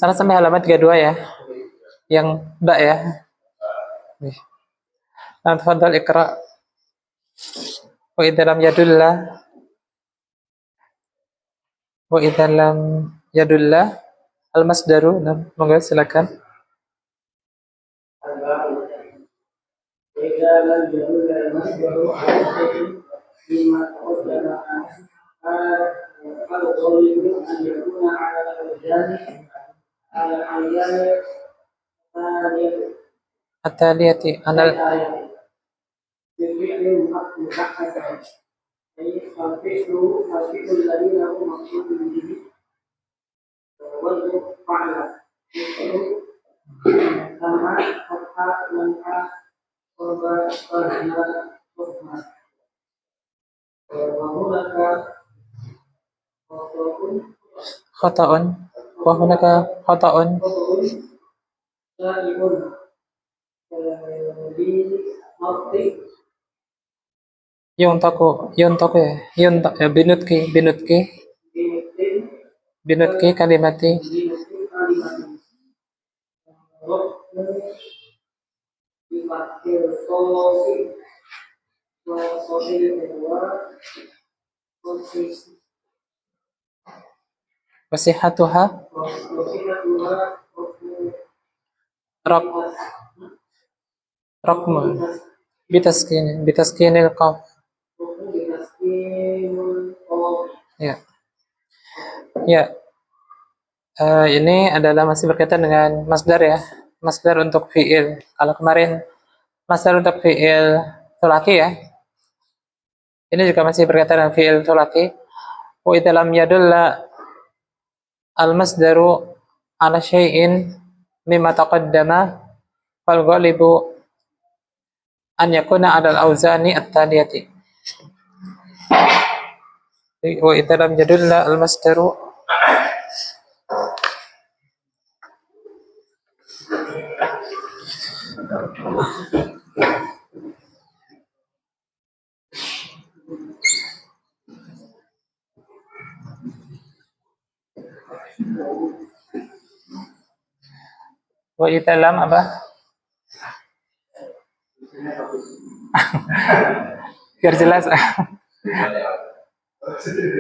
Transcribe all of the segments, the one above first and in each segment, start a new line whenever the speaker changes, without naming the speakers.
Sana sampai halaman 32 ya. Yang mbak ya. Nah, tafadhal ikra. Wa idza lam yadullah. Wa idza lam yadullah al-masdaru. Nah, monggo silakan.
وإذا لم يدل المصدر على شيء فيما تقدم فالقول أن يكون على الأوزان
التالية أنا
بالفعل محقق أي الفعل الذي له مقصود به وزن فعل مثل كما فتح منع قرب قرنا قرنا وهناك
خطأ وهناك خطأ
سائغ لنطق
ينطق بنطق كلمتي وصحتها رقم بتسكين القاف ya ya ini adalah masih berkaitan dengan masdar ya, masdar untuk fiil. Kalau kemarin masdar untuk fiil tsulaki ya, ini juga masih berkaitan dengan fiil tsulaki. Wa idza lam yadulla al-masdaru ala syai'in mimma taqaddama fal ghalibu an yakuna 'ala al-awzani at-taliyati. Wa idza lam yadulla al-masdaru wa idza lam apa? Biar jelas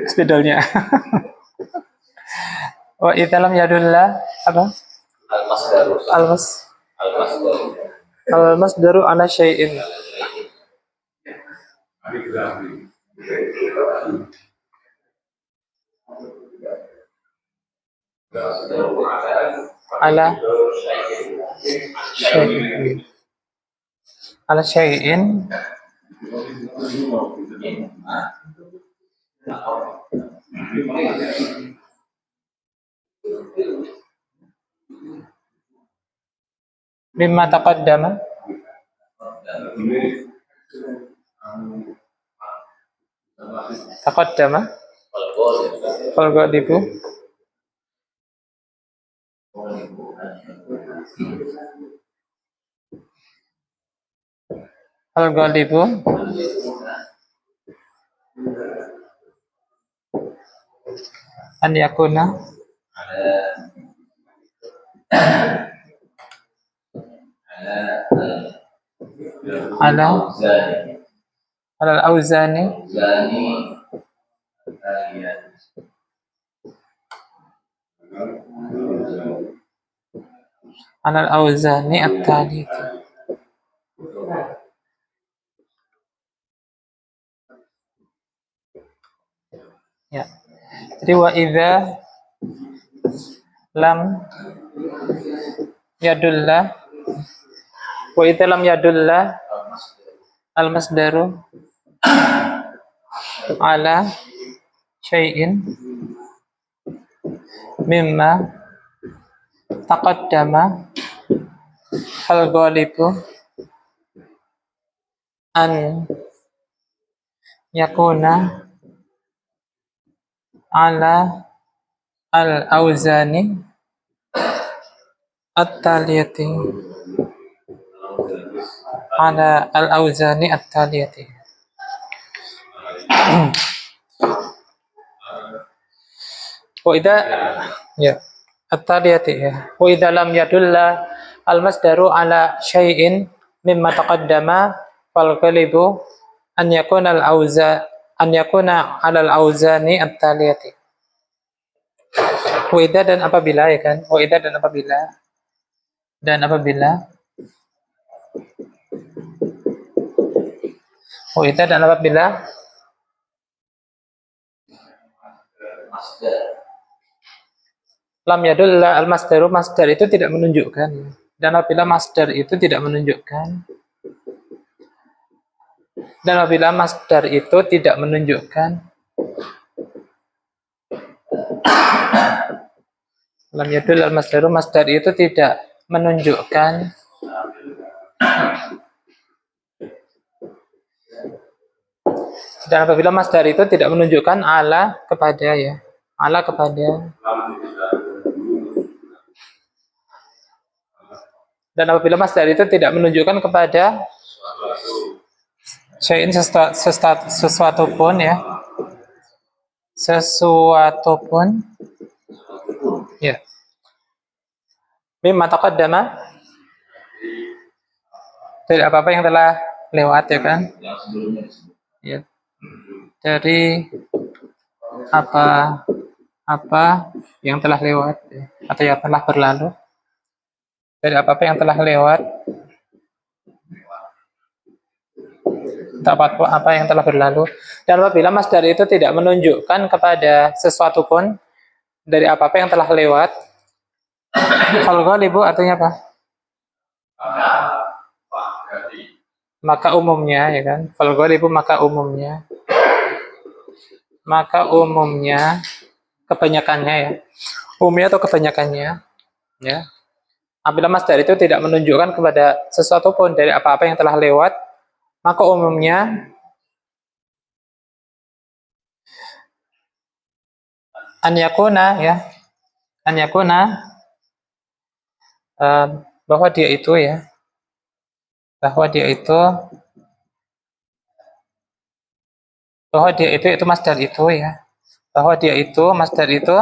spidolnya. Wa idza lam yadulla apa? Al-masdaru ala syai'in. Ala syai'in. Ala syai'in mimma taqaddama fal ghalibu an yakuna ala al-awzani at-tali. Ya. Jadi wa idza lam yadulla al-masdaru ala syai'in mimma taqaddama fal ghalibu an yakuna ala al-awzani at-taliyati. Ala al-awzani at-taliyati. Oh, idza ya. at-taliyati ya. Wa idza lam yadulla al-masdaru ala syai'in mimma taqaddama fal ghalibu an yakuna ala al-auzani at-taliyati. Wa idza dan apabila ya kan? Wa idza dan apabila wa idza dan apabila lam yadulla al-masdaru, masdar itu tidak menunjukkan, dan apabila masdar itu tidak menunjukkan, lam yadulla al-masdaru, masdar itu tidak menunjukkan dan apabila masdar itu tidak menunjukkan ala kepada ya, ala kepada, dan apabila masdar itu tidak menunjukkan kepada syai'in sesuatu pun ya, ya, mimma taqaddama, dari apa-apa yang telah lewat ya kan, ya, dari apa yang telah lewat ya, atau yang telah berlalu, dari apa-apa yang telah lewat, apa yang telah berlalu, dan apabila masdar itu tidak menunjukkan kepada sesuatu pun dari apa-apa yang telah lewat, fal ghalibu artinya apa? Maka umumnya ya kan, fal ghalibu maka umumnya kebanyakannya ya, umumnya atau kebanyakannya ya, apabila masdar itu tidak menunjukkan kepada sesuatu pun dari apa-apa yang telah lewat, maka umumnya an yakuna ya, bahwa dia itu ya, bahwa dia itu masdar itu ya, bahwa dia itu masdar itu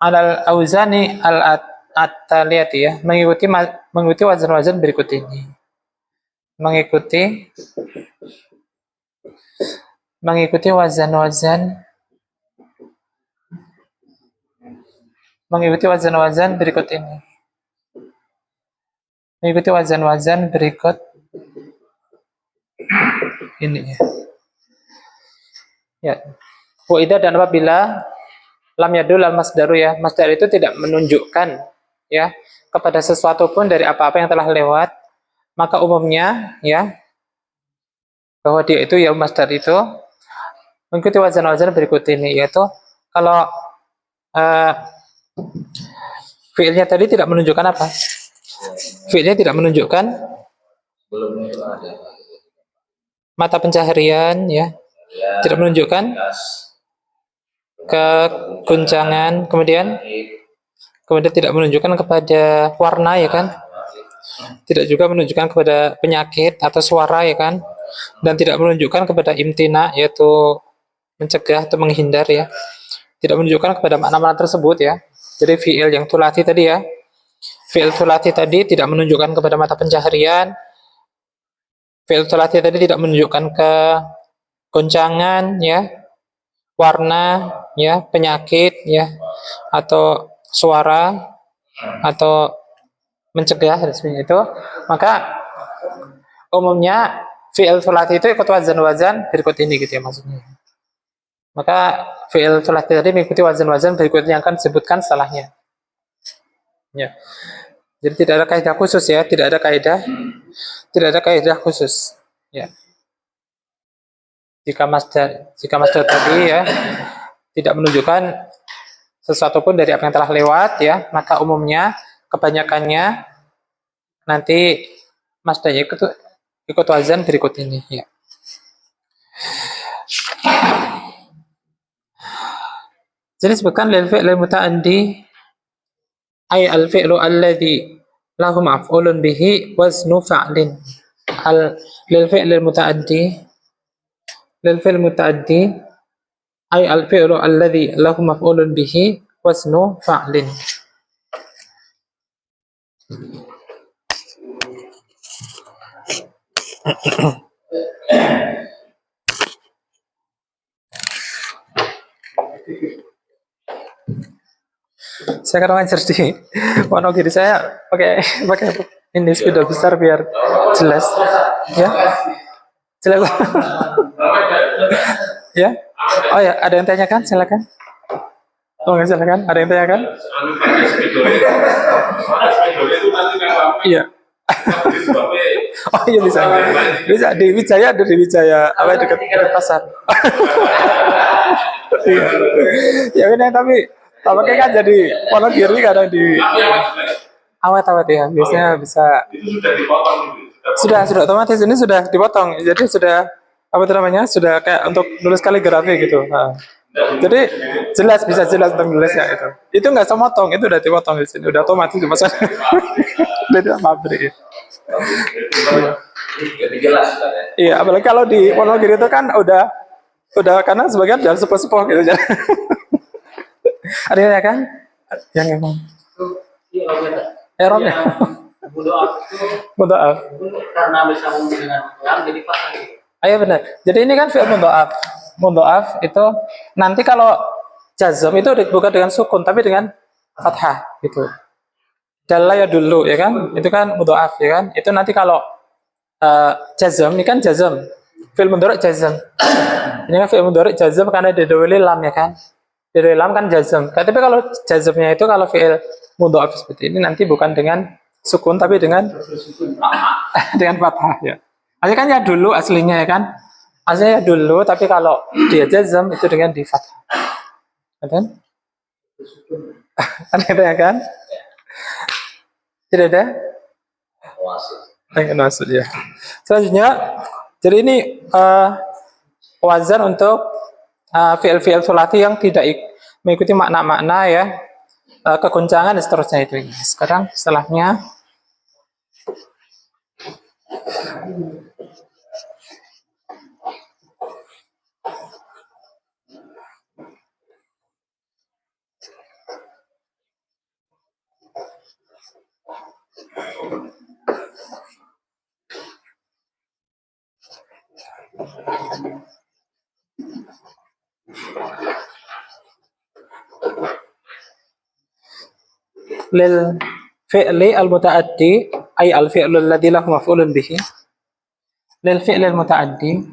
alal auzani al at-taliyati ya, mengikuti wazan-wazan berikut ini, mengikuti wazan-wazan berikut ini, mengikuti wazan-wazan berikut ini ya. Ya. Wa idza dan apabila lam yadul al masdaru ya, masdar itu tidak menunjukkan ya kepada sesuatu pun dari apa-apa yang telah lewat, maka umumnya ya bahwa dia itu ya, masdar itu mengikuti wazan-wazan berikut ini, yaitu kalau fiilnya tadi tidak menunjukkan apa? Fiilnya tidak menunjukkan mata pencaharian ya, tidak menunjukkan keguncangan, kemudian tidak menunjukkan kepada warna ya kan, tidak juga menunjukkan kepada penyakit atau suara ya kan, dan tidak menunjukkan kepada imtina, yaitu mencegah atau menghindar ya, tidak menunjukkan kepada makna-makna tersebut ya. Jadi fiil yang tulati tadi ya, fiil tulati tadi tidak menunjukkan kepada mata pencaharian, fiil tulati tadi tidak menunjukkan ke goncangan ya, warna ya, penyakit ya, atau suara, atau mencegah dan sebagainya itu, maka umumnya fi'il thulathi itu ikut wazan-wazan berikut ini gitu ya maksudnya. Maka fi'il thulathi tadi mengikuti wazan-wazan berikutnya yang akan disebutkan setelahnya. Ya. Jadi tidak ada kaidah khusus ya, tidak ada kaidah khusus. Ya. Jika masdar tadi ya tidak menunjukkan sesuatu pun dari apa yang telah lewat ya, maka umumnya kebanyakannya nanti masdarnya ikut wazan berikut ini ya. Jadi sebutkan lil fi'l muta'addi ay al fi'lu alladhi lahu maf'ulun bihi waznu fa'lin. Lil fi'l muta'addi ay al fi'lu alladhi lahu maf'ulun bihi Wasnu fa'lin. Saya kan ngajar di Wonogiri, saya pakai pakai ini spidol besar biar jelas. Ya, jelas. Ya. Oh ya, ada yang tanyakan? Silakan. Oh, nggak silakan. Ada yang tanyakan? Iya. Oh iya bisa. Bisa di Wijaya, ada di Wijaya apa dekat dekat pasar. Iya. Ya benar, tapi tampaknya kan jadi Wonogiri kadang di awet-awet ya. Biasanya bisa sudah otomatis ini sudah dipotong. Jadi sudah apa itu namanya? Sudah kayak untuk nulis kaligrafi gitu. Nah, jadi jelas, bisa jelas untuk nulisnya itu. Itu nggak semotong, itu udah dipotong di sini, udah otomatis dimasuk. Udah di pabrik. Ya.
Jadi jelas kan ya.
Iya, apalagi kalau di Wonogiri itu kan udah karena sebagian udah sepuh-sepuh gitu. Ada yang kan? Yang emang. Rob ya. Mudha'af.
Karena bisa dengan Quran jadi pasang.
Ayo benar. Jadi ini kan fi'il mudha'af. Mudha'af itu nanti kalau jazm itu bukan dengan sukun tapi dengan fathah gitu. Dalla ya dulu ya kan? Itu kan mudha'af ya kan? Itu nanti kalau jazm ini kan jazm. Fi'il mudhari' jazm. Ini kan fi'il mudhari' jazm karena didahului lam ya kan? Didahului lam kan jazm. Tapi kalau jazmnya itu kalau fi'il mudha'af seperti ini nanti bukan dengan sukun tapi dengan dengan fathah ya. Aslinya kan ya dulu aslinya ya kan? Aslinya ya dulu tapi kalau dia jazm itu dengan di fathah. Kan? Ada ya kan? Tidak ada? Yang maksud ya. Selanjutnya, jadi ini wazan untuk fi'il sulati yang tidak mengikuti makna-makna ya, kegoncangan dan seterusnya itu. Sekarang setelahnya lil fi'li al-muta'addi ay al-fi'lu alladhi lahu maf'ulun bihi lil fi'li al-muta'addi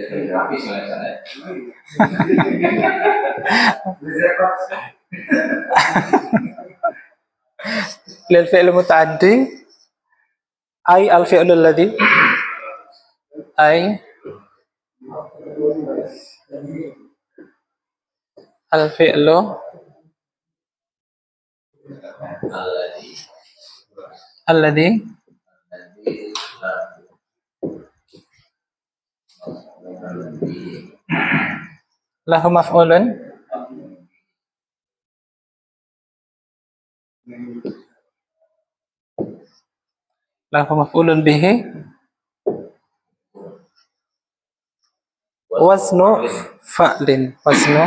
Grafis lah sana.
lil fi'li al-muta'addi ay al-fi'lu alladhi ay al-fi'lu alladhi lahu maf'ulun bihi wasnu fa'lin wasnu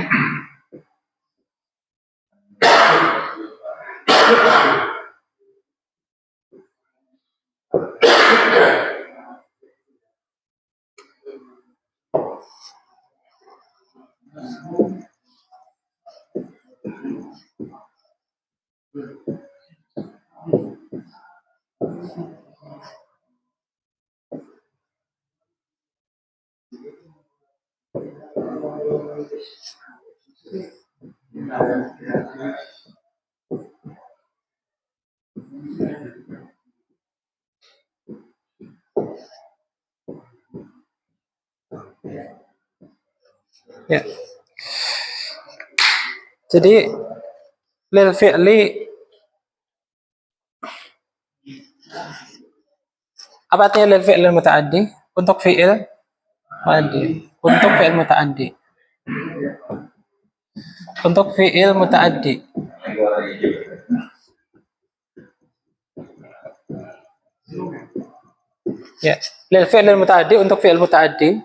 ya. Jadi lil fi'li apa artinya lil fi'il muta'addi? Untuk fi'il muta'addi. Untuk fi'il muta'addi. Untuk fi'il muta'addi. Ya, lil fi'il muta'addi untuk fi'il muta'addi.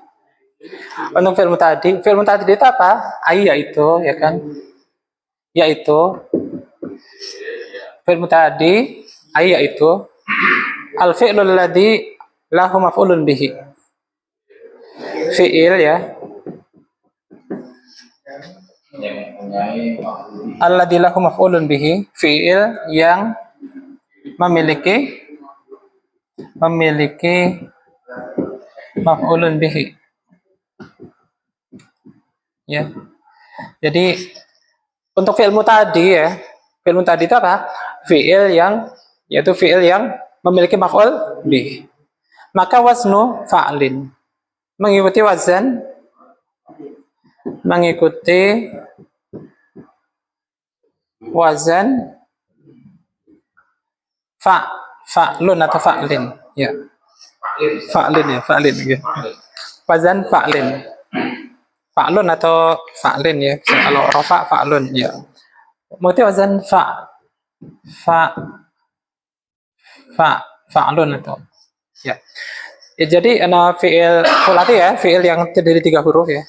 Untuk fi'il muta'addi itu apa? Ai yaitu, ya kan? Yaitu fi'il muta'addi, ai yaitu al fi'lul ladzi lahu maf'ulun bihi. Fi'il ya,
yang mempunyai makhluk
alladzi lahu maf'ulun bihi, fi'il yang memiliki maf'ulun bihi. Ya. Jadi untuk fi'il muta'addi ya, fi'il muta'addi itu apa? Fi'il yang yaitu fi'il yang memiliki maf'ul bih. Maka waznu fa'lin mengikuti wazan fa'lun atau fa'lin ya. Fa'lin ya. Wazan fa'lin. Fa'lun atau fa'lin ya. Kalau rafa fa'lun ya. Mengikuti wazan fa'lun atau ya. Ya, jadi fi'il sulati ya, fi'il yang terdiri 3 huruf ya.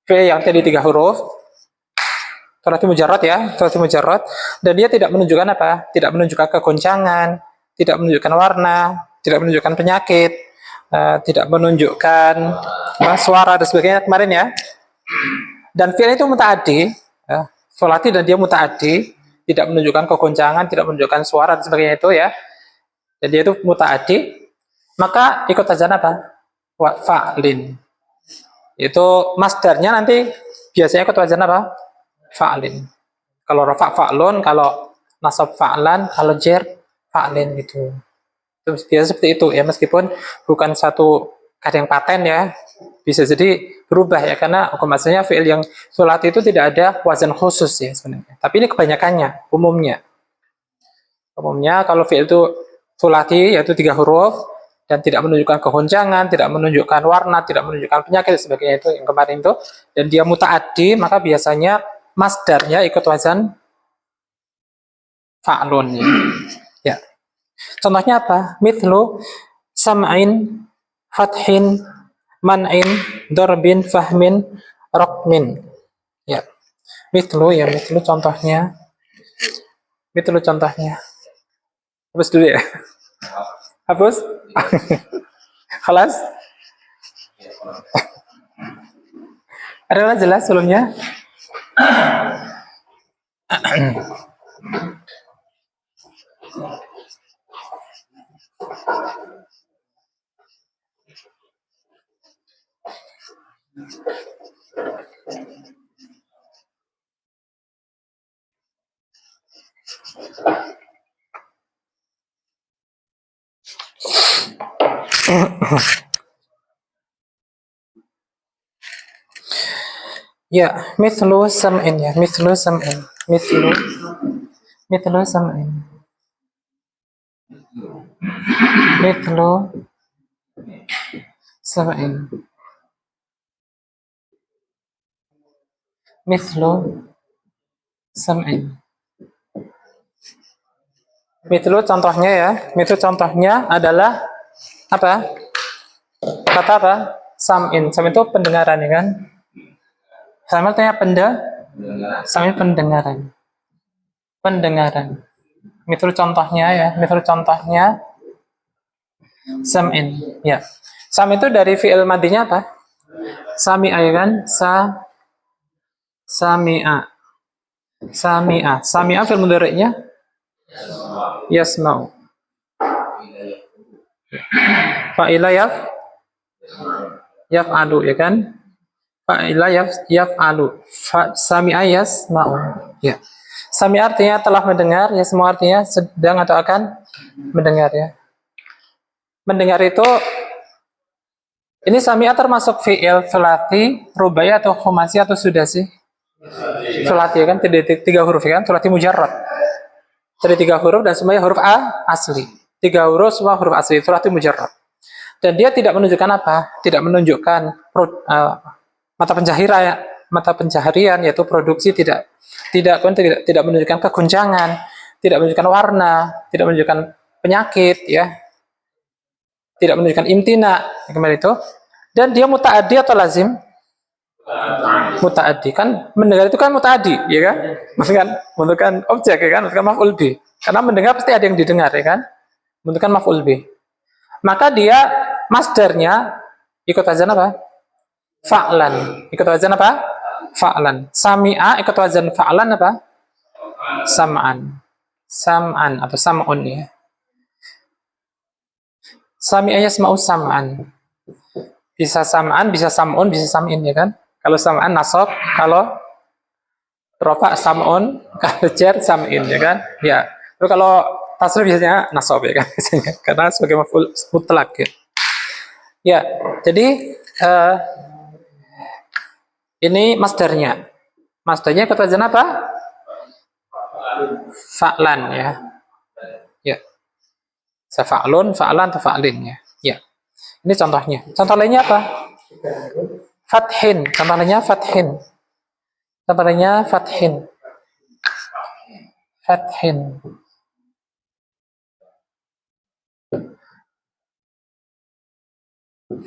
Fi'il yang terdiri 3 huruf. Sulati mujarrad ya, sulati mujarrad, dan dia tidak menunjukkan apa? Tidak menunjukkan kegoncangan, tidak menunjukkan warna, tidak menunjukkan penyakit, tidak menunjukkan suara dan sebagainya kemarin ya. Dan fi'il itu muta'addi, ya, sulati dan dia muta'addi, tidak menunjukkan kegoncangan, tidak menunjukkan suara dan sebagainya itu ya. Jadi itu muta'addi. Maka ikut wazan apa? Fa'lin. Itu masdarnya nanti biasanya ikut wazan apa? Fa'lin. Kalau rafa fa'lun, kalau nasab fa'lan, kalau jer fa'lin gitu. Itu biasa seperti itu ya, meskipun bukan satu kata yang paten ya. Bisa jadi berubah ya, karena hukum asalnya fi'il yang sulati itu tidak ada wazan khusus ya sebenarnya. Tapi ini kebanyakannya, umumnya. Umumnya kalau fi'il itu sulati yaitu 3 huruf dan tidak menunjukkan kegoncangan, tidak menunjukkan warna, tidak menunjukkan penyakit dan sebagainya itu yang kemarin itu, dan dia muta'addi, maka biasanya masdarnya ikut wazan fa'lun ya. Ya. Contohnya apa? Mithlu sam'in, fathin, man'in, darbin, fahmin, rokmin. Ya. Mithlu ya, mithlu contohnya. Mithlu contohnya. Hapus dulu ya. Hapus? Kelas? Adalah jelas sebelumnya? Ya, mithlu sam'in ya, mithlu sam'in. Mithlu sam'in. Mithlu sam'in. Mithlu sam'in. Mithlu contohnya ya, mithlu contohnya adalah apa? Kata apa? Sam'in. Sam'in itu pendengaran ya kan? Sama artinya sam'in pendengaran. Pendengaran. Mithlu contohnya ya, mithlu contohnya sam'in. Ya. Sam itu dari fi'il madinya apa? Sami'a ya kan? Sami'a. Sami'a. Sami'a fi'il mudhari'nya yasma'u. Fa'ila yaf'alu ya kan? Fa'ila yaf'alu. Sami'a yasma'u. Ya. Sami artinya telah mendengar, ya semua artinya sedang atau akan mendengar ya. Mendengar itu ini sami'a termasuk fi'il sulati, rubai atau khumasi atau sudasi? Sulati ya kan, 3 huruf ya kan, sulati mujarrad. Jadi 3 huruf dan semuanya huruf asli. 3 huruf semua huruf asli, sulati mujarrad. Dan dia tidak menunjukkan apa? Tidak menunjukkan mata pencaharian yaitu produksi, tidak menunjukkan kegoncangan, tidak menunjukkan warna, tidak menunjukkan penyakit ya. tidak menunjukkan imtina kemarin itu. Dan dia mutaaddi atau lazim? Mutaaddi kan, mendengar itu kan mutaaddi, ya kan? Menentukan objek, ya kan? Menentukan maf'ul bih. Karena mendengar pasti ada yang didengar, ya kan? Menentukan maf'ul bih. Maka dia masdarnya ikut wazan apa? Fa'lan. Ikut wazan apa? Fa'lan. Sami'a ikut wazan fa'lan apa? Sam'an. Sam'an atau sam'un ya. Sami'a yasma'u sam'an. Bisa sam'an, bisa sam'un, bisa sam'in ya kan? Kalau sam'an nasab, kalau rofa sam'un, kalau jar sam'in ya kan? Ya. Lalu kalau tasrif biasanya nasab ya kan? Karena sebagai maf'ul mutlak ya. Ya, jadi ini masdarnya. Masdarnya kata wazan apa? Fa'lan ya. Ya. Safa'lun, fa'lan, atau fa'lin ya. Ya. Ini contohnya. Contoh lainnya apa? Fathin. Contoh lainnya fathin. Contoh lainnya fathin. Fathin.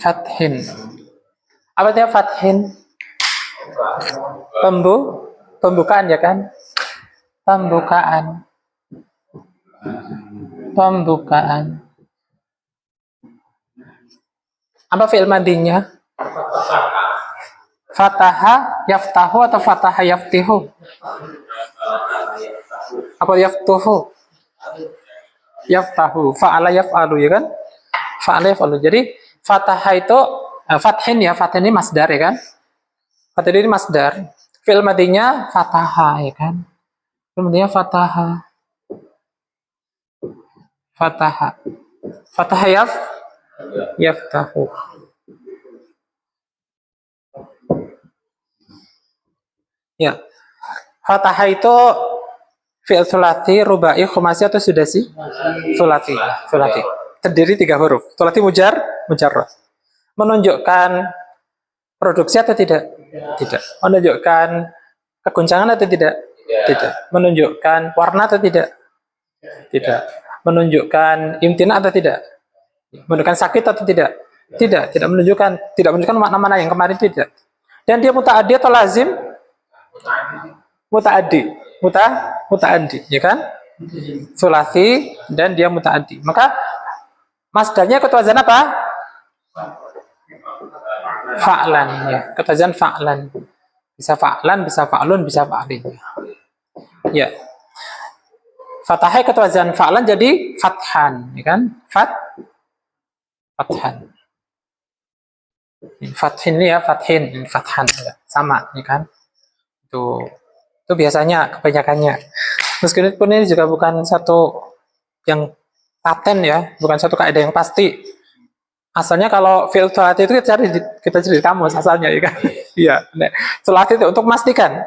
Fathin. Apa itu fathin? Pembukaan ya kan? Pembukaan. Pembukaan. Apa fi'il madinya? Fataha yaftahu atau fataha yaftihu? Apa yaftuhu? Yaftahu. Fa'ala yaf'alu ya kan? Fa'ala yaf'alu. Jadi fataha itu fathin ya, fathin ini masdar ya kan? Fathin ini masdar. Fi'il madinya fataha ya kan? Fi'il madinya fataha. Fataha. Fataha yaftahu. Ya. Fataha itu fi'il sulati, rubai, khumasi atau sudasi? Sulati. Sulati. Terdiri 3 huruf. Sulati mujarrad. Menunjukkan produksi atau tidak? Tidak. Menunjukkan keguncangan atau tidak? Tidak. Menunjukkan warna atau tidak? Tidak. Menunjukkan imtina atau tidak? Menunjukkan sakit atau tidak? Tidak. Tidak menunjukkan makna mana yang kemarin tidak. Dan dia mutaaddi atau lazim? Mutaaddi. Mutaaddi, ya kan? Sulasi dan dia mutaaddi. Maka masdarnya ikut wazan apa? Fa'lan ya. Ikut wazan fa'lan. Bisa fa'lan, bisa fa'lun, bisa fa'lin. Ya. Fathah ikut wazan fa'lan jadi fathan, ya kan? Fathan. Fathin ini ya, fathin, fathan ya. Sama, ya kan? Itu biasanya kebanyakannya. Meskipun ini juga bukan satu yang paten ya, bukan satu kaidah yang pasti. Asalnya kalau fi'il sulati itu kita cari di kamus asalnya ya kan. Iya, sulati itu untuk memastikan.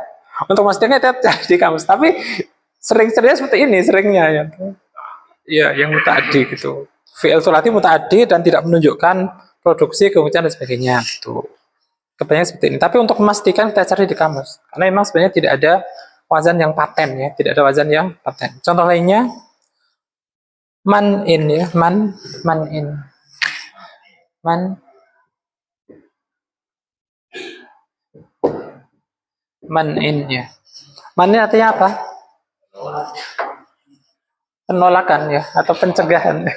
Untuk memastikan kita cari di kamus, tapi sering-seringnya seperti ini seringnya ya. Iya, yang mutaaddi gitu. Fi'il sulati mutaaddi dan tidak menunjukkan produksi, kemudian dan sebagainya gitu. Kebanyakan seperti ini. Tapi untuk memastikan kita cari di kamus. Karena memang sebenarnya tidak ada wazan yang paten ya, tidak ada wazan yang paten. Contoh lainnya man-in ya, man-in. Man-in ya. Man-in artinya apa? Penolakan ya, atau pencegahan.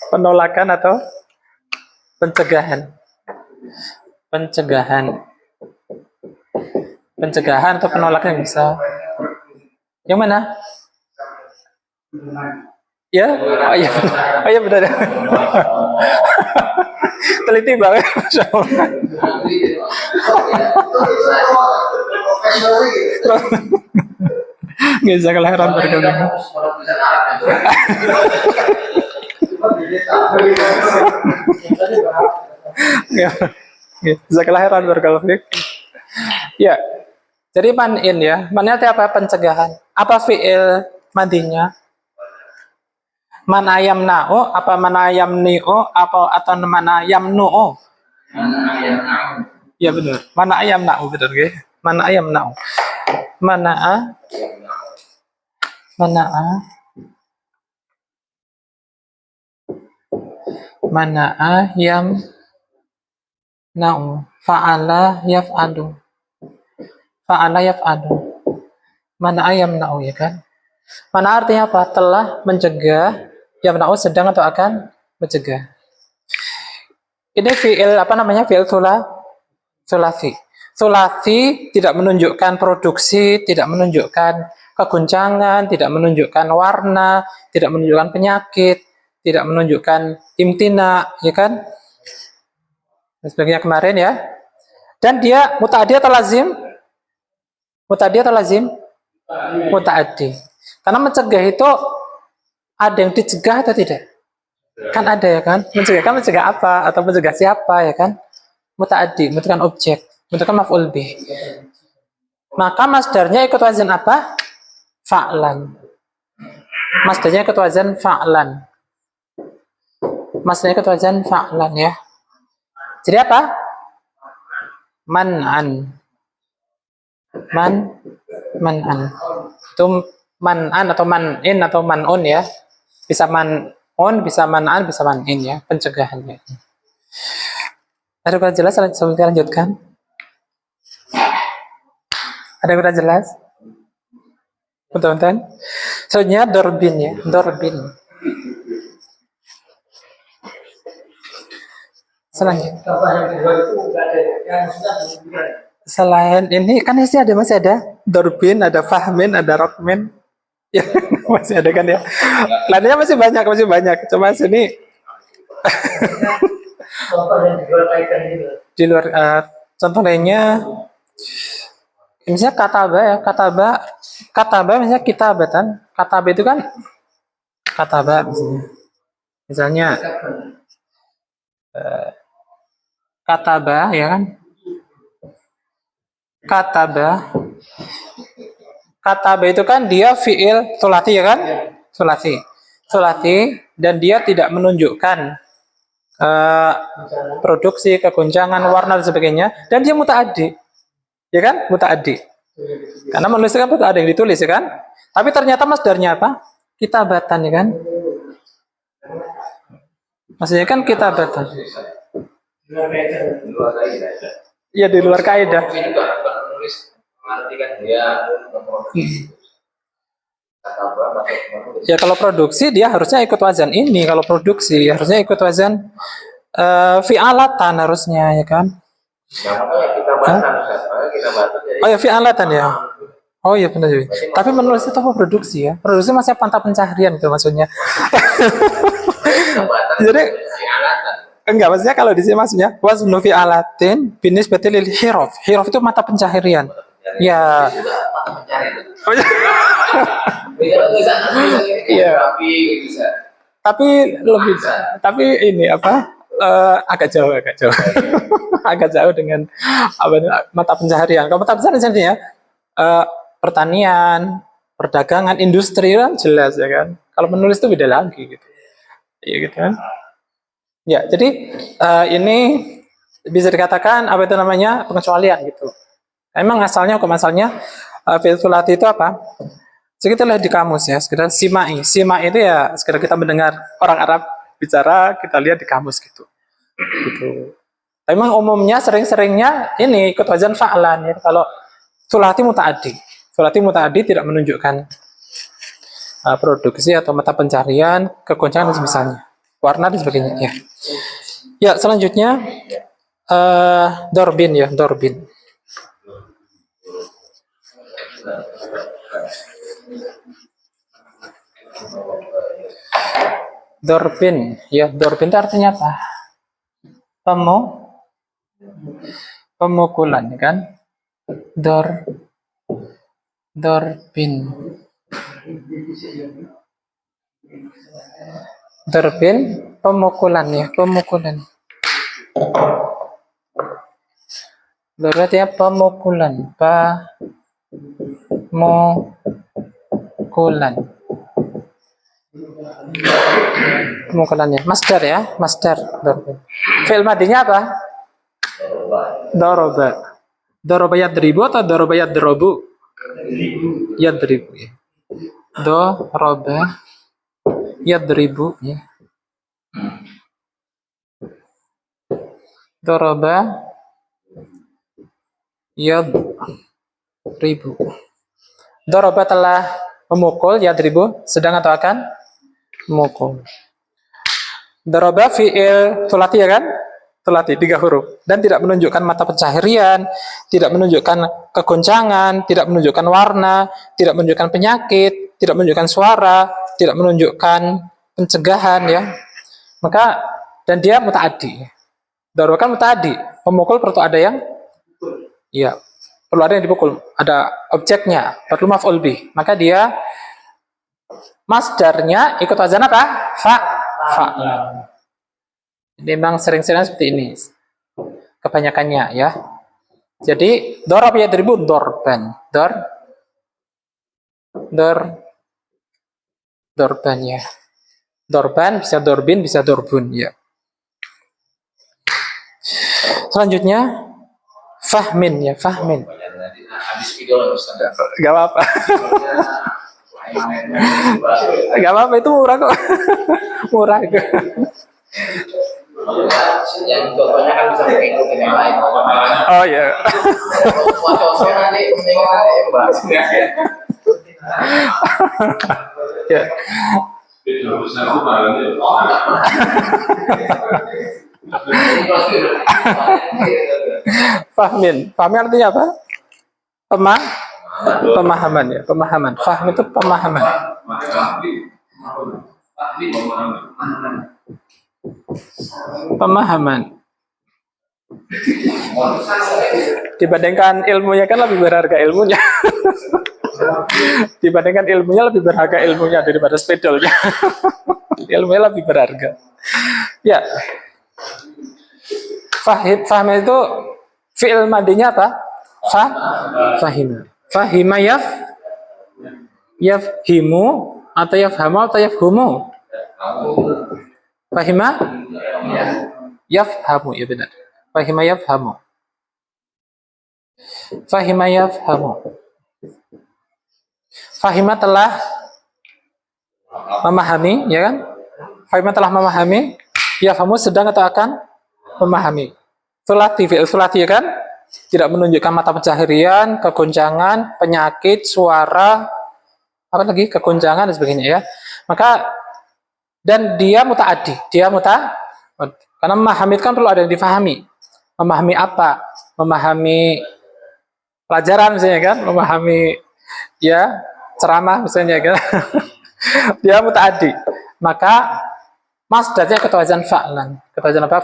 Penolakan atau pencegahan. Pencegahan atau penolakan bisa. Yang mana? Ya? Oh iya benar. Oh iya benar. Teliti banget. Masya Allah. Nggak bisa kelahiran berkali. Bisa kelahiran berkali. Ya. Jadi man-in ya. Man-in itu apa? Pencegahan. Apa fi'il madinya? Manayam na'o, apa manayam ni'o, apa atau manayam nu'o? Ya benar. Manayam na'o benar ke? Manayam na'o. Mana'a Mana'a yamna'u. Fa'ala yaf'alu. Fa'ala yaf'alu. Mana'a yamna'u, ya kan? Mana artinya apa? Telah mencegah. Yamna'u sedang atau akan mencegah. Ini fi'il apa namanya? Fi'il sulasi. Sulasi tidak menunjukkan produksi, tidak menunjukkan keguncangan, tidak menunjukkan warna, tidak menunjukkan penyakit, tidak menunjukkan imtina, ya kan? Dan sebagainya kemarin ya. Dan dia muta'addi atau lazim? Muta'addi atau lazim? Muta'addi. Karena mencegah itu ada yang dicegah atau tidak? Kan ada ya kan? Mencegah apa? Atau mencegah siapa ya kan? Muta'addi, menentukan objek, menentukan maf'ul bih. Maka masdarnya ikut wazan apa? Fa'lan. Masdarnya ikut wazan fa'lan. Masdarnya ikut wazan fa'lan ya. Jadi apa? Man'an. Man'an. Itu man'an atau man'in atau man'un ya. Bisa man'un, bisa man'an, bisa man'in ya. Pencegahannya. Ada yang kurang jelas? Sebelum kita lanjutkan. Ada yang kurang jelas? Teman-teman. Selanjutnya dorbin ya. Dorbin. Selanjutnya. Selain ini kan masih ada dorbin, ada fahmin, ada rokmin. Ya, masih ada kan ya. Lainnya masih banyak. Cuma sini di luar contoh lainnya misalnya kataba ya, kataba misalnya kitabatan. Kataba itu kan kataba misalnya kataba ya kan. Kataba itu kan dia fi'il sulasi ya kan? Sulasi dan dia tidak menunjukkan produksi, keguncangan, warna dan sebagainya, dan dia muta'addi. Ya kan? Muta'addi. Karena menulis kan ada yang ditulis ya kan? Tapi ternyata masdarnya apa? Kitabatan ya kan? Maksudnya kan kitabatan. Ya di luar kaidah. Ya kalau produksi dia harusnya ikut wazan ini. Kalau produksi harusnya ikut wazan fi'alatan harusnya ya kan? Oh ya fi'alatan ya. Oh iya benar juga. Tapi menulis itu apa produksi ya? Produksi masih pantah pencaharian itu maksudnya. Jadi enggak maksudnya kalau di sini maksudnya waznu fi'alatin binisbati lil hirof. Hirof itu mata pencaharian. Ya. Iya. Tapi lebih tapi ini apa? Agak jauh. Agak jauh dengan mata pencaharian. Kalau mata pencaharian ya pertanian, perdagangan, industri kan jelas ya kan. Kalau menulis itu beda lagi gitu. Iya gitu kan. Ya, jadi ini bisa dikatakan apa itu namanya pengecualian gitu. Emang hukum asalnya fi'il sulasi itu apa? Jadi kita lihat di kamus ya, sekedar simai. Simai itu ya sekedar kita mendengar orang Arab bicara, kita lihat di kamus gitu. Memang umumnya sering-seringnya ini ikut wazan fa'lan ya. Kalau sulasi muta'addi. Sulasi muta'addi tidak menunjukkan produksi atau mata pencarian, kegoncangan dan semisalnya. Warna dan sebagainya ya. Ya, selanjutnya dorbin ya, dorbin. Dorbin, ya dorbin itu artinya apa? Pemukulan, kan? Dorbin. Dorbin, pemukulan ya, pemukulan. Berarti ya pemukulan, pemukulannya masdar ya, masdar. Fi'il madinya apa? Doroba yadribu atau doroba yadrobu? Yadribu ya. Doroba yadribu ya. Doroba yadribu. Doroba telah memukul, yadribu sedang atau akan memukul. Doroba fi'il thulathi ya kan? Thulathi 3 huruf dan tidak menunjukkan mata pencaharian, tidak menunjukkan kegoncangan, tidak menunjukkan warna, tidak menunjukkan penyakit, tidak menunjukkan suara, tidak menunjukkan pencegahan ya. Maka dan dia mutaaddi. Doroba kan mutaaddi, pemukul perlu ada yang ya, perlu ada yang dipukul, ada objeknya, perlu maf'ul bih. Maka dia masdarnya ikut wazan apa? Fa'lan. Jadi memang sering-sering seperti ini kebanyakannya ya. Jadi dorab yadribu dorban. Dorban ya. Dorban bisa dorbin, bisa dorbun ya. Selanjutnya fahmin ya, fahmin.
Habis video Ustaz.
Gak apa-apa. Gak apa-apa, itu murah kok. Murah itu.
Yang contohnya kan bisa mengikuti yang lain.
Oh ya.
Semua contoh nanti mendingan bahas.
Ya. Fahmin artinya apa? Pemahaman ya, pemahaman. Fahm itu pemahaman. Pemahaman. Dibandingkan ilmunya kan lebih berharga ilmunya. Dibandingkan ilmunya lebih berharga ilmunya daripada spedolnya. Ilmunya lebih berharga. Ya. Fahim itu fi'il madinya apa? Fahima. Fahima yafhimu atau yafhamu atau yafhumu? Fahima yafhamu, ya benar. Fahima yafhamu. Fahima yafhamu. Fahima telah memahami, ya kan? Fahima telah memahami. Yafhamu sedang atau akan memahami. Sulati, fi'il sulati ya kan? Tidak menunjukkan mata pencaharian, kegoncangan, penyakit, suara, apa lagi? Kegoncangan dan sebagainya ya. Maka dan dia mutaaddi, karena memahami kan perlu ada yang difahami. Memahami apa? Memahami pelajaran misalnya kan, memahami ya ceramah misalnya kan. Dia mutaaddi. Maka masdarnya ikut wazan fa'lan. Ikut wazan apa?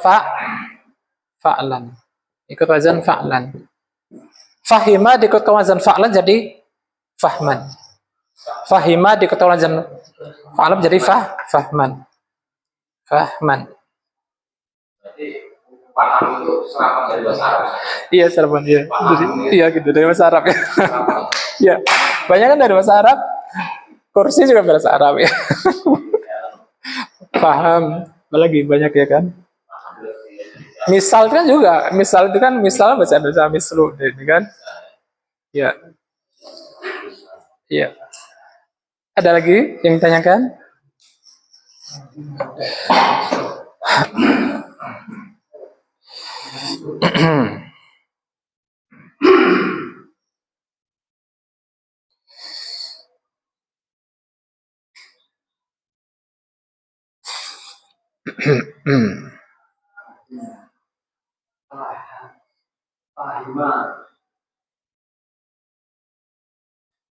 Fa'lan. Ikut wazan fa'lan. Fahima ikut wazan fa'lan jadi fahman. Fahima ikut wazan fa'lan jadi fahman. Fahman.
Berarti paham itu serapan dari bahasa Arab.
Iya, serapan iya. Iya gitu dari bahasa Arab ya. Iya. Banyak kan dari bahasa Arab. Kursi juga bahasa Arab ya. Paham. Apalagi banyak ya kan. Misal kan juga, misal itu kan misal bahasa Indonesia mislu ini kan. Iya. Iya. Ada lagi yang ditanyakan?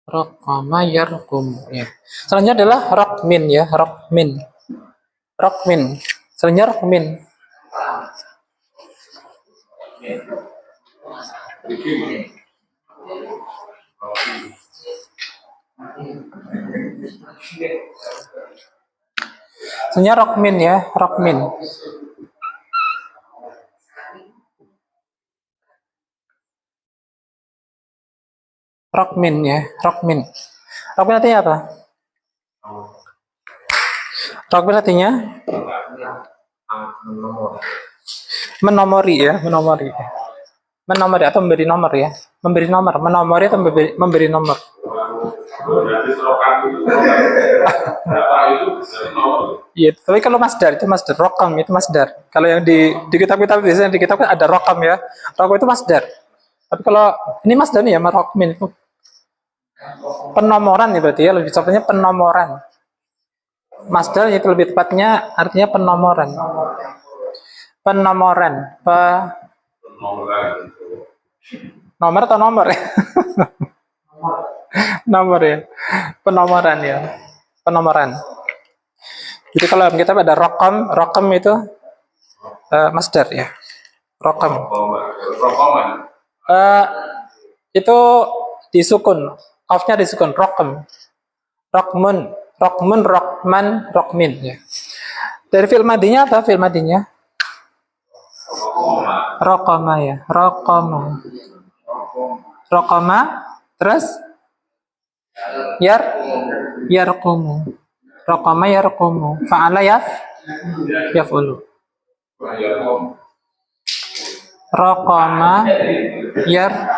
Raqama yarqum ya. Selanjutnya adalah raqmin ya, raqmin. Raqmin. Selanjutnya raqmin. Selanjutnya raqmin ya, raqmin. Raqmin ya, raqmin. Raqmin artinya apa? Raqmin artinya menomori ya, menomori. Menomori atau memberi nomor ya. Memberi nomor, menomori atau memberi nomor.
Berarti serokan itu. Berapa itu bisa nomor.
Iya, tapi kalau masdar itu masdar, rokam itu masdar. Kalau yang di kitab-kitab biasanya di kitab kan ada rokam ya. Rokam itu masdar. Tapi kalau ini masdar nih ya, marokmin itu penomoran ya berarti ya, lebih tepatnya penomoran. Masdar itu lebih tepatnya artinya penomoran. Penomoran.
Nomor lagi.
Nomor atau nomor ya? Nomor ya. Penomoran ya. Penomoran. Jadi kalau kita ada rokam itu masdar ya. Rokam.
Rokoman.
Itu disukun. Qafnya disukun. Rokam. Rokmun. Rokmun, rokman, rokmin ya. Dari fi'il madinya apa? Fi'il madinya? Rokoma ya. Rokoma. Rokoma. Terus? Yarkumu. Rokoma yarkumu. Fa'ala yaf'ulu. Rokoma yarkumu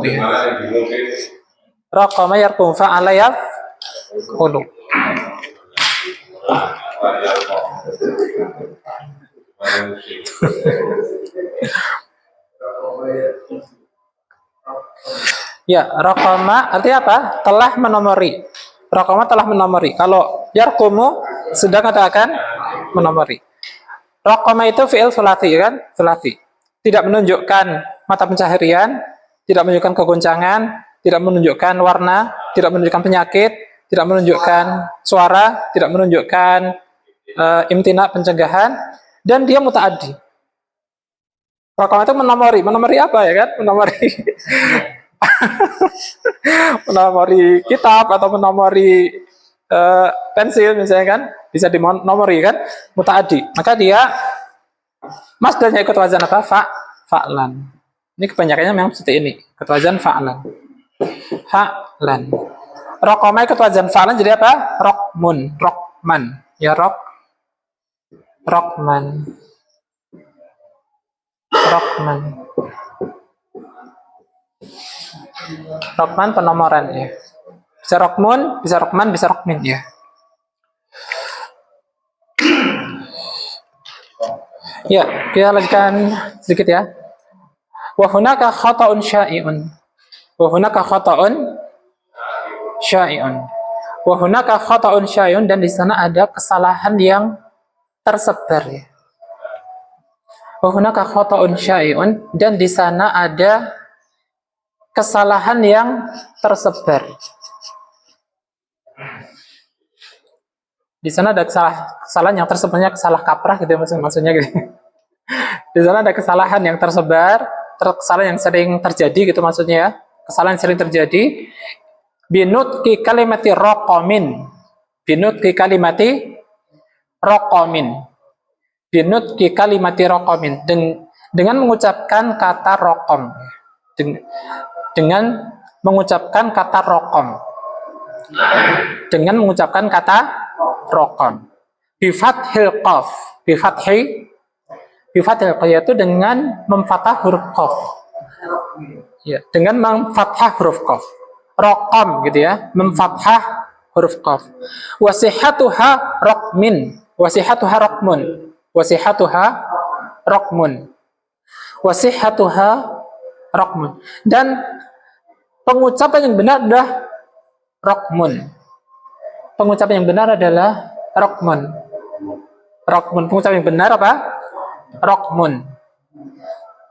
ya. Rokoma yarkumu. Fa'ala yaf'ulu. Ya, rokoma artinya apa? Telah menomori. Rokoma telah menomori. Kalau yarkumu sedang katakan menomori. Rokoma itu fi'il sulati kan? Sulati. Tidak menunjukkan mata pencaharian, tidak menunjukkan kegoncangan, tidak menunjukkan warna, tidak menunjukkan penyakit, tidak menunjukkan suara, tidak menunjukkan imtina pencegahan, dan dia mutaaddi. Rokoma itu menomori. Menomori apa ya kan? Menomori menomori kitab atau menomori pensil misalnya kan, bisa dinomori kan, mutaaddi. Maka dia masdarnya ikut wazan apa? Fa'lan. Ini kebanyakannya memang seperti ini, ikut wazan fa'lan. Fa'lan. Rokoma ikut wazan fa'lan jadi apa? Rokmun, rokman. Ya rokman. Rokman. Rokman penomoran ya. Bisa rokmun, bisa rokman, bisa rokmin ya. Ya, kita lanjutkan sedikit ya. Wa hunaka khata'un syai'un. Wa hunaka khata'un syai'un. Wa hunaka khata'un syai'un, dan di sana ada kesalahan yang tersebar ya. Wa hunaka khata'un syai'un, dan di sana ada kesalahan yang tersebar. Di sana ada kesalahan yang tersebarnya, kesalah kaprah gitu ya, maksudnya gitu. Di sana ada kesalahan yang tersebar, kesalahan yang sering terjadi gitu maksudnya ya. Kesalahan yang sering terjadi. Binutki kalimati roqamin. Binutki kalimati roqamin. Binutki kalimati roqamin. Dengan mengucapkan kata roqam. Dengan mengucapkan kata roqam. Dengan mengucapkan kata roqam. Bifathil qaf. Bifathil qaf yaitu dengan memfathah huruf qaf. Ya, dengan memfathah huruf qaf. Roqam gitu ya, memfathah huruf qaf. Wasihatuha raqmin. Wasihatuha raqmun. Wasihatuha raqmun. Wasihatuha raqmun. Dan pengucapan yang benar adalah raqmun. Pengucapan yang benar adalah raqmun. Raqmun. Pengucapan yang benar apa? Raqmun.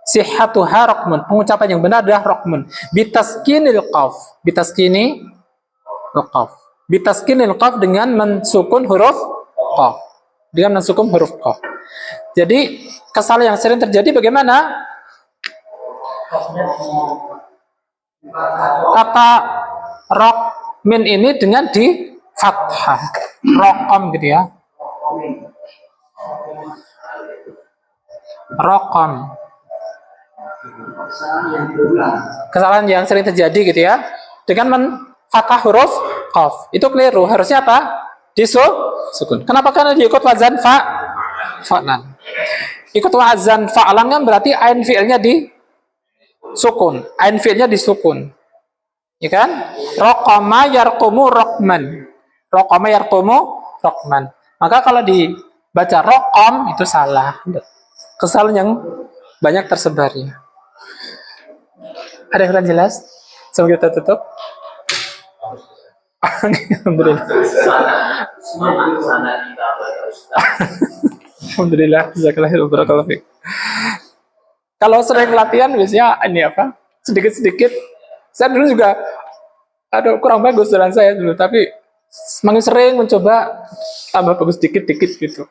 Sihhatuha raqmun. Pengucapan yang benar adalah raqmun. Bitaskinil qaf. Bitaskinil qaf. Bitaskinil qaf dengan mensukun huruf qaf. Dengan mensukun huruf qaf. Jadi kesalahan yang sering terjadi bagaimana? Kata raqmin ini dengan di fathah. Raqam gitu ya. Raqam. Kesalahan yang sering terjadi gitu ya, dengan fathah huruf qaf. Itu keliru. Harusnya apa? Disukun. Kenapa? Karena diikut wazan fa'lan. Ikut wazan fa'lan kan berarti ain fi'ilnya disukun. Ain fi'ilnya disukun. Ya kan? Raqama yarqumu raqman. Raqama yarqumu raqman. Maka kalau dibaca raqam itu salah. Kesalahan yang banyak tersebar ya. Ada yang kurang jelas? Sebelum kita tutup. Alhamdulillah. Alhamdulillah. Jazakallahu barakallahu fiik. Kalau sering latihan biasanya ini apa? Sedikit-sedikit. Saya dulu juga kurang bagus jalan saya dulu, tapi semakin sering mencoba tambah bagus dikit-dikit gitu.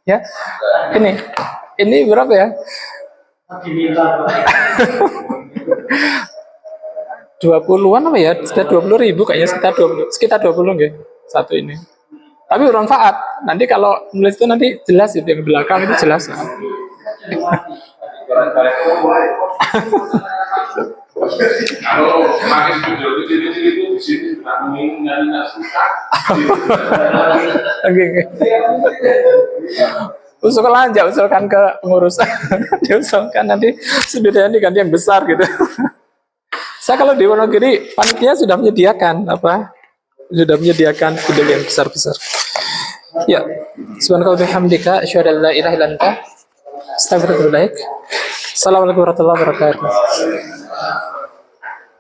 Ya. Ini berapa ya? 20-an apa ya? Sekitar 20.000 kayaknya, sekitar 20 nggih. Satu ini. Tapi bermanfaat. Nanti kalau nulis itu nanti jelas itu yang belakang itu jelas.
Kalau makin video kecil-kecil itu di sini nggak susah.
Oke. Usulkan ke pengurus. Diusulkan nanti sebidangnya diganti yang besar gitu. Saya kalau di Wonogiri panitia sudah menyediakan video yang besar-besar. Ya, subhanallah bihamdika asyhadu an la ilaha illa anta astaghfiruka wa atubu ilaik. Assalamualaikum warahmatullahi wabarakatuh.